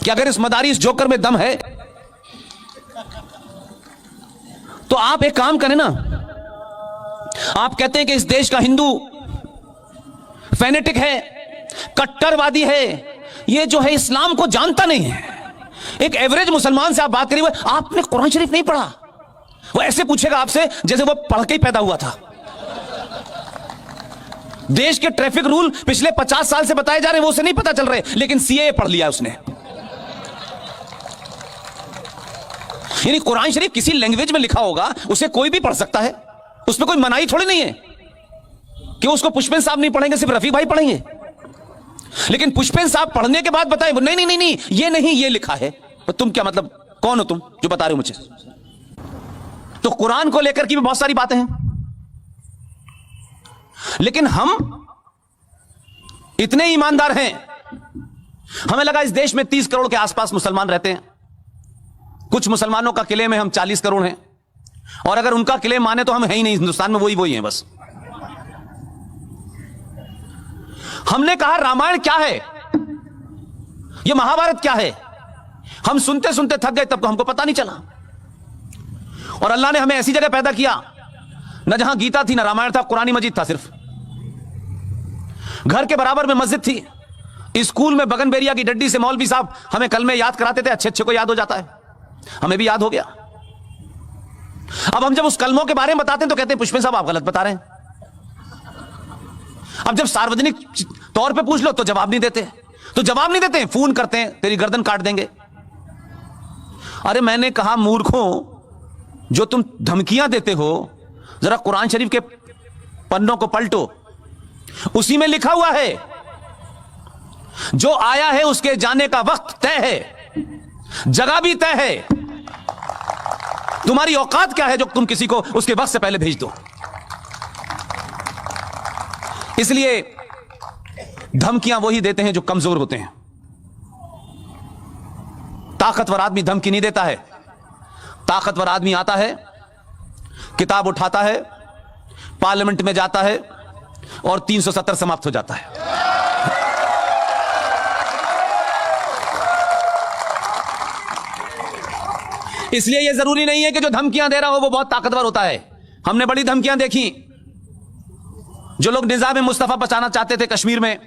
कि अगर इस मदारी, इस जोकर में दम है तो आप एक काम करें ना, आप कहते हैं कि इस देश का हिंदू फैनेटिक है, कट्टरवादी है, ये जो है इस्लाम को जानता नहीं है। एक एवरेज मुसलमान से आप बात करिए, आपने कुरान शरीफ नहीं पढ़ा, वो ऐसे पूछेगा आपसे जैसे वो पढ़ के ही पैदा हुआ था। देश के ट्रैफिक रूल पिछले 50 साल से बताए जा रहे हैं, वो उसे नहीं पता चल रहे, लेकिन सीए पढ़ लिया उसने। यानी कुरान शरीफ किसी लैंग्वेज में लिखा होगा, उसे कोई भी पढ़ सकता है, उसमें कोई मनाही थोड़ी नहीं है कि उसको पुष्पेन साहब नहीं पढ़ेंगे, सिर्फ रफी भाई पढ़ेंगे। लेकिन पुष्पेन साहब पढ़ने के बाद बताएं, नहीं नहीं नहीं नहीं ये नहीं, ये लिखा है। तो तुम क्या मतलब, कौन हो तुम जो बता रहे हो मुझे? तो कुरान को लेकर की भी बहुत सारी बातें हैं, लेकिन हम इतने ईमानदार हैं, हमें लगा इस देश में 30 करोड़ के आसपास मुसलमान रहते हैं। कुछ मुसलमानों का क्लेम है हम 40 करोड़ हैं, और अगर उनका क्लेम माने तो हम है ही नहीं, हिंदुस्तान में वही हैं बस। हमने कहा रामायण क्या है, यह महाभारत क्या है? हम सुनते सुनते थक गए, तब तो हमको पता नहीं चला। और अल्लाह ने हमें ऐसी जगह पैदा किया, न जहां गीता थी, न रामायण था, कुरानी मजीद था सिर्फ। घर के बराबर में मस्जिद थी। स्कूल में बगनबेरिया की डड्डी से मौलवी साहब हमें कलमे याद कराते थे, अच्छे अच्छे को याद हो जाता है, हमें भी याद हो गया। अब हम जब उस कलमों के बारे में बताते हैं तो कहते हैं पुष्पेन साहब आप गलत बता रहे हैं। अब जब सार्वजनिक तौर पे पूछ लो तो जवाब नहीं देते, फोन करते हैं, तेरी गर्दन काट देंगे। अरे मैंने कहा मूर्खों, जो तुम धमकियां देते हो, जरा कुरान शरीफ के पन्नों को पलटो, उसी में लिखा हुआ है जो आया है उसके जाने का वक्त तय है, जगह भी तय है। तुम्हारी औकात क्या है जो तुम किसी को उसके वक्त से पहले भेज दो? इसलिए धमकियां वही देते हैं जो कमजोर होते हैं। ताकतवर आदमी धमकी नहीं देता है। ताकतवर आदमी आता है, किताब उठाता है, पार्लियामेंट में जाता है और 370 समाप्त हो जाता है। इसलिए यह जरूरी नहीं है कि जो धमकियां दे रहा हो वो बहुत ताकतवर होता है। हमने बड़ी धमकियां देखी, जो लोग निजाम मुस्तफा बचाना चाहते थे कश्मीर में,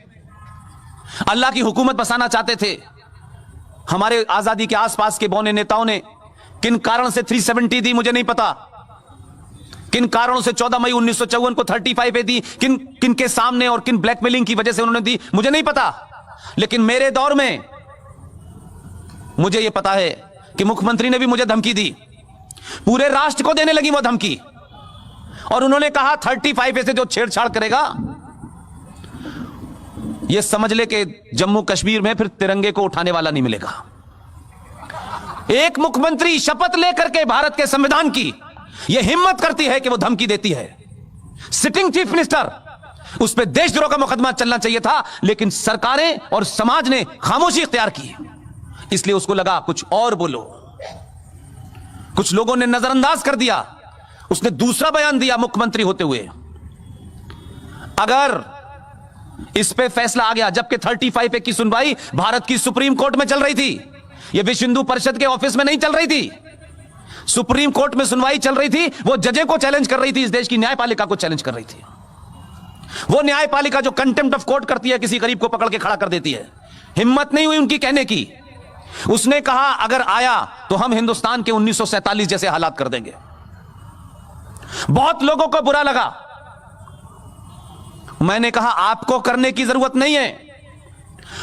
अल्लाह की हुकूमत बसाना चाहते थे। हमारे आजादी के आसपास के बौने नेताओं ने किन कारण से 370 दी मुझे नहीं पता, किन कारणों से 14 मई 1954 को 35 दी, किन के सामने और किन ब्लैकमेलिंग की वजह से उन्होंने दी मुझे नहीं पता। लेकिन मेरे दौर में मुझे यह पता है कि मुख्यमंत्री ने भी मुझे धमकी दी, पूरे राष्ट्र को देने लगी वो धमकी, और उन्होंने कहा 35 से जो छेड़छाड़ करेगा ये समझ ले कि जम्मू कश्मीर में फिर तिरंगे को उठाने वाला नहीं मिलेगा। एक मुख्यमंत्री शपथ लेकर के भारत के संविधान की यह हिम्मत करती है कि वो धमकी देती है। सिटिंग चीफ मिनिस्टर, उस पर देशद्रोह का मुकदमा चलना चाहिए था, लेकिन सरकारें और समाज ने खामोशी इख्तियार की, इसलिए उसको लगा कुछ और बोलो। कुछ लोगों ने नजरअंदाज कर दिया, उसने दूसरा बयान दिया मुख्यमंत्री होते हुए। अगर इस पे फैसला आ गया, जबकि 35 की सुनवाई भारत की सुप्रीम कोर्ट में चल रही थी, यह विश्व हिंदू परिषद के ऑफिस में नहीं चल रही थी, सुप्रीम कोर्ट में सुनवाई चल रही थी। वो जजे को चैलेंज कर रही थी, इस देश की न्यायपालिका को चैलेंज कर रही थी। वो न्यायपालिका जो कंटेम्प्ट ऑफ कोर्ट करती है, किसी गरीब को पकड़ के खड़ा कर देती है। हिम्मत नहीं हुई उनकी कहने की। उसने कहा अगर आया तो हम हिंदुस्तान के 1947 जैसे हालात कर देंगे। बहुत लोगों को बुरा लगा। मैंने कहा आपको करने की जरूरत नहीं है,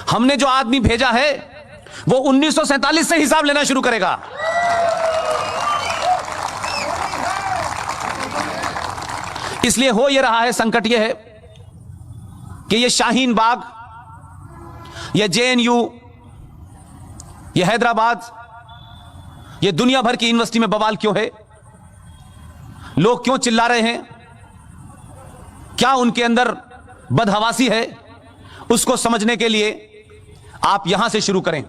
हमने जो आदमी भेजा है वो 1947 से हिसाब लेना शुरू करेगा। इसलिए हो यह रहा है, संकट यह है कि यह शाहीन बाग, यह जेएनयू, यह हैदराबाद, यह दुनिया भर की यूनिवर्सिटी में बवाल क्यों है? लोग क्यों चिल्ला रहे हैं? क्या उनके अंदर बदहवासी है? उसको समझने के लिए आप यहां से शुरू करें।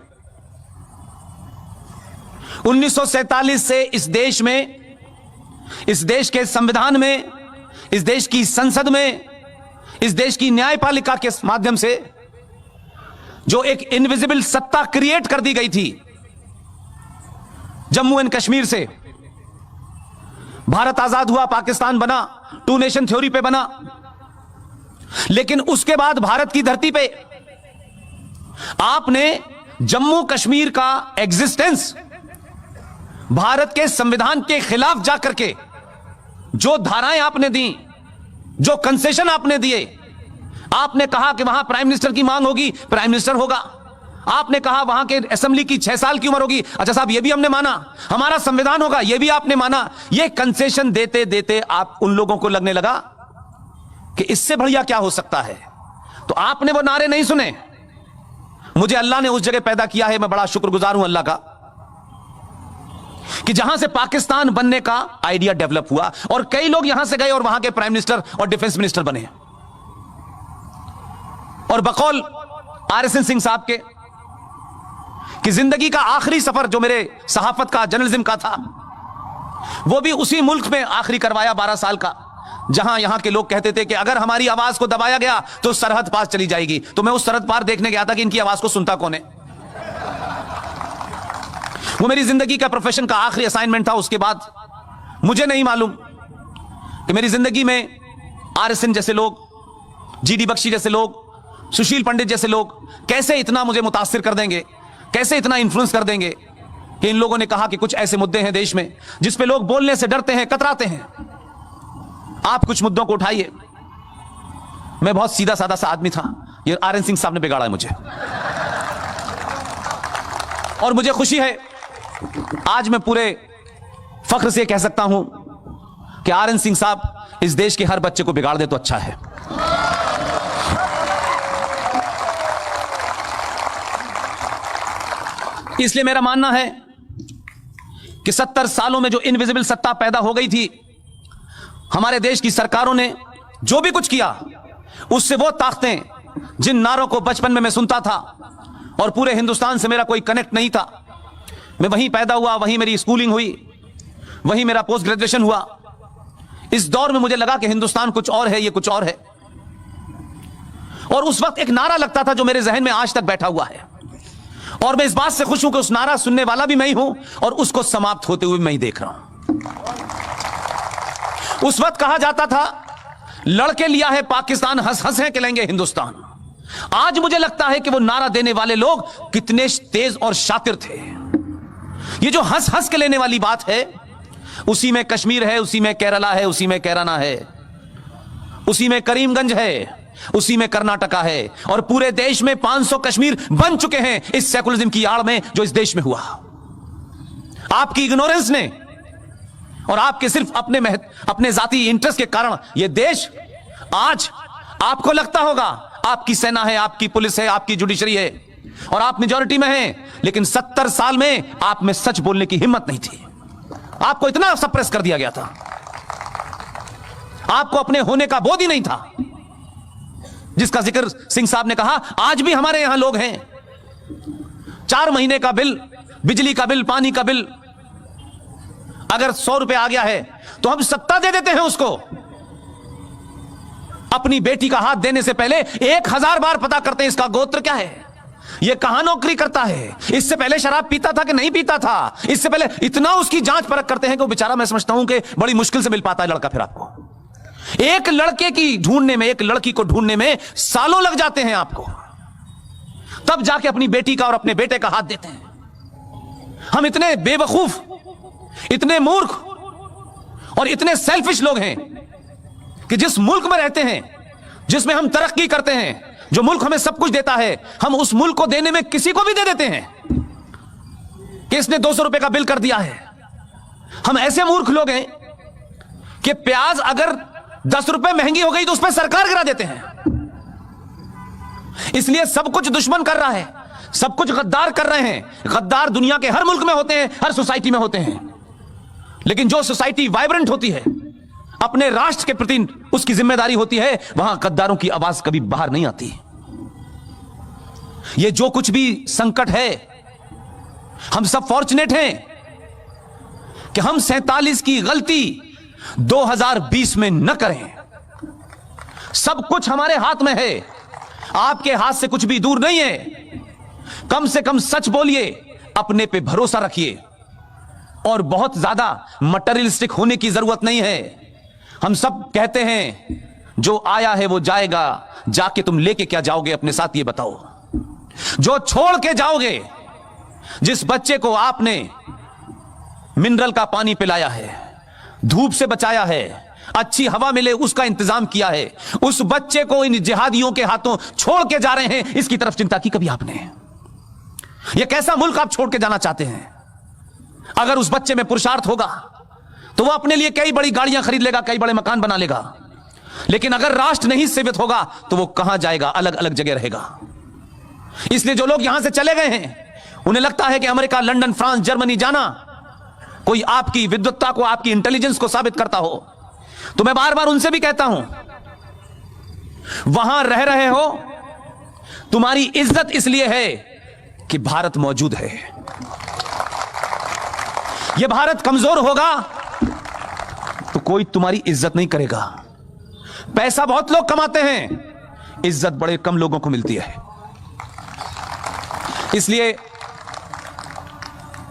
1947 से इस देश में, इस देश के संविधान में, इस देश की संसद में, इस देश की न्यायपालिका के माध्यम से जो एक इनविजिबल सत्ता क्रिएट कर दी गई थी जम्मू एंड कश्मीर से, भारत आजाद हुआ, पाकिस्तान बना, 2 नेशन थ्योरी पे बना, लेकिन उसके बाद भारत की धरती पे आपने जम्मू कश्मीर का एग्जिस्टेंस भारत के संविधान के खिलाफ जाकर के जो धाराएं आपने दी, जो कंसेशन आपने दिए, आपने कहा कि वहां प्राइम मिनिस्टर की मांग होगी, प्राइम मिनिस्टर होगा। आपने कहा वहां के असेंबली की 6 साल की उम्र होगी, अच्छा साहब ये भी हमने माना, हमारा संविधान होगा, ये भी आपने माना। ये कंसेशन देते देते आप उन लोगों को लगने लगा कि इससे बढ़िया क्या हो सकता है, तो आपने वो नारे नहीं सुने। मुझे अल्लाह ने उस जगह पैदा किया है, मैं बड़ा शुक्रगुजार हूं अल्लाह का कि जहां से पाकिस्तान बनने का आइडिया डेवलप हुआ और कई लोग यहां से गए और वहां के प्राइम मिनिस्टर और डिफेंस मिनिस्टर बने। और बकौल RSN सिंह साहब के कि जिंदगी का आखिरी सफर जो मेरे सहाफत का, जर्नलिज्म का था, वो भी उसी मुल्क में आखिरी करवाया 12 साल का, जहां यहां के लोग कहते थे कि अगर हमारी आवाज को दबाया गया तो सरहद पार चली जाएगी। तो मैं उस सरहद पार देखने गया था कि इनकी आवाज को सुनता कौन है। वो मेरी जिंदगी का, प्रोफेशन का आखिरी असाइनमेंट था। उसके बाद मुझे नहीं मालूम कि मेरी जिंदगी में RSN जैसे लोग, GD बख्शी जैसे लोग, सुशील पंडित जैसे लोग कैसे इतना मुझे मुतासिर कर देंगे, कैसे इतना इन्फ्लुएंस कर देंगे कि इन लोगों ने कहा कि कुछ ऐसे मुद्दे हैं देश में जिस पे लोग बोलने से डरते हैं, कतराते हैं, आप कुछ मुद्दों को उठाइए। मैं बहुत सीधा साधा सा आदमी था, ये RN सिंह साहब ने बिगाड़ा है मुझे। और मुझे खुशी है आज मैं पूरे फख्र से कह सकता हूं कि RN सिंह साहब इस देश के हर बच्चे को बिगाड़ दे तो अच्छा है। इसलिए मेरा मानना है कि 70 सालों में जो इनविजिबल सत्ता पैदा हो गई थी, हमारे देश की सरकारों ने जो भी कुछ किया, उससे वो ताकतें जिन नारों को बचपन में मैं सुनता था और पूरे हिंदुस्तान से मेरा कोई कनेक्ट नहीं था, मैं वहीं पैदा हुआ, वहीं मेरी स्कूलिंग हुई, वहीं मेरा पोस्ट ग्रेजुएशन हुआ। इस दौर में मुझे लगा कि हिंदुस्तान कुछ और है, ये कुछ और है। और उस वक्त एक नारा लगता था जो मेरे जहन में आज तक बैठा हुआ है, और मैं इस बात से खुश हूं कि उस नारा सुनने वाला भी मैं ही हूं और उसको समाप्त होते हुए मैं ही देख रहा हूं। उस वक्त कहा जाता था लड़के लिया है पाकिस्तान, हंस हंस है कि लेंगे हिंदुस्तान। आज मुझे लगता है कि वो नारा देने वाले लोग कितने तेज और शातिर थे। ये जो हंस हंस के लेने वाली बात है, उसी में कश्मीर है, उसी में केरला है, उसी में कैराना है, उसी में करीमगंज है, उसी में कर्नाटका है, और पूरे देश में 500 कश्मीर बन चुके हैं इस सेकुलरिज्म की आड़ में जो इस देश में हुआ। आपकी इग्नोरेंस ने और आपके सिर्फ अपने जाती इंटरेस्ट के कारण यह देश आज, आपको लगता होगा आपकी सेना है, आपकी पुलिस है, आपकी जुडिशरी है और आप मेजॉरिटी में हैं, लेकिन 70 साल में आप में सच बोलने की हिम्मत नहीं थी। आपको इतना सप्रेस कर दिया गया था, आपको अपने होने का बोध ही नहीं था, जिसका जिक्र सिंह साहब ने कहा। आज भी हमारे यहां लोग हैं, 4 महीने का बिल, बिजली का बिल, पानी का बिल अगर 100 रुपए आ गया है तो हम सत्ता दे देते हैं उसको। अपनी बेटी का हाथ देने से पहले 1000 बार पता करते हैं इसका गोत्र क्या है, यह कहां नौकरी करता है, इससे पहले शराब पीता था कि नहीं पीता था, इससे पहले इतना उसकी जांच परख करते हैं कि वो बेचारा, मैं समझता हूं कि बड़ी मुश्किल से मिल पाता है लड़का। फिर आपको एक लड़के की ढूंढने में, एक लड़की को ढूंढने में सालों लग जाते हैं आपको, तब जाके अपनी बेटी का और अपने बेटे का हाथ देते हैं। हम इतने बेवकूफ, इतने मूर्ख और इतने सेल्फिश लोग हैं कि जिस मुल्क में रहते हैं, जिसमें हम तरक्की करते हैं, जो मुल्क हमें सब कुछ देता है, हम उस मुल्क को देने में किसी को भी दे देते हैं कि इसने 200 रुपए का बिल कर दिया है। हम ऐसे मूर्ख लोग हैं कि प्याज अगर 10 रुपए महंगी हो गई तो उस पर सरकार गिरा देते हैं। इसलिए सब कुछ दुश्मन कर रहा है, सब कुछ गद्दार कर रहे हैं। गद्दार दुनिया के हर मुल्क में होते हैं, हर सोसाइटी में होते हैं, लेकिन जो सोसाइटी वाइब्रेंट होती है, अपने राष्ट्र के प्रति उसकी जिम्मेदारी होती है, वहां गद्दारों की आवाज कभी बाहर नहीं आती। ये जो कुछ भी संकट है, हम सब फॉर्चुनेट हैं कि हम 47 की गलती 2020 में न करें। सब कुछ हमारे हाथ में है, आपके हाथ से कुछ भी दूर नहीं है। कम से कम सच बोलिए, अपने पे भरोसा रखिए, और बहुत ज्यादा मटेरियलिस्टिक होने की जरूरत नहीं है। हम सब कहते हैं जो आया है वो जाएगा, जाके तुम लेके क्या जाओगे अपने साथ, ये बताओ। जो छोड़ के जाओगे, जिस बच्चे को आपने मिनरल का पानी पिलाया है, धूप से बचाया है, अच्छी हवा मिले उसका इंतजाम किया है, उस बच्चे को इन जिहादियों के हाथों छोड़ के जा रहे हैं, इसकी तरफ चिंता की कभी आपने? यह कैसा मुल्क आप छोड़ के जाना चाहते हैं? अगर उस बच्चे में पुरुषार्थ होगा तो वो अपने लिए कई बड़ी गाड़ियां खरीद लेगा, कई बड़े मकान बना लेगा, लेकिन अगर राष्ट्र नहीं सेवित होगा तो वो कहां जाएगा? अलग अलग जगह रहेगा। इसलिए जो लोग यहां से चले गए हैं, उन्हें लगता है कि अमेरिका, लंदन, फ्रांस, जर्मनी जाना कोई आपकी विद्वत्ता को, आपकी इंटेलिजेंस को साबित करता हो। तो मैं बार बार उनसे भी कहता हूं, वहां रह रहे हो, तुम्हारी इज्जत इसलिए है कि भारत मौजूद है। यह भारत कमजोर होगा तो कोई तुम्हारी इज्जत नहीं करेगा। पैसा बहुत लोग कमाते हैं, इज्जत बड़े कम लोगों को मिलती है। इसलिए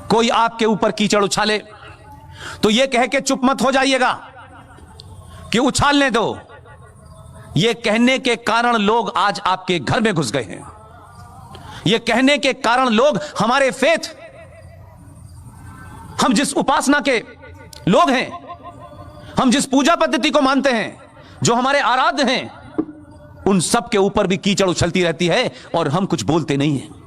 कोई आपके ऊपर कीचड़ उछाले तो यह कह के चुप मत हो जाइएगा कि उछालने दो। यह कहने के कारण लोग आज आपके घर में घुस गए हैं। यह कहने के कारण लोग हमारे फेथ, हम जिस उपासना के लोग हैं, हम जिस पूजा पद्धति को मानते हैं, जो हमारे आराध्य हैं, उन सब के ऊपर भी कीचड़ उछलती रहती है और हम कुछ बोलते नहीं हैं।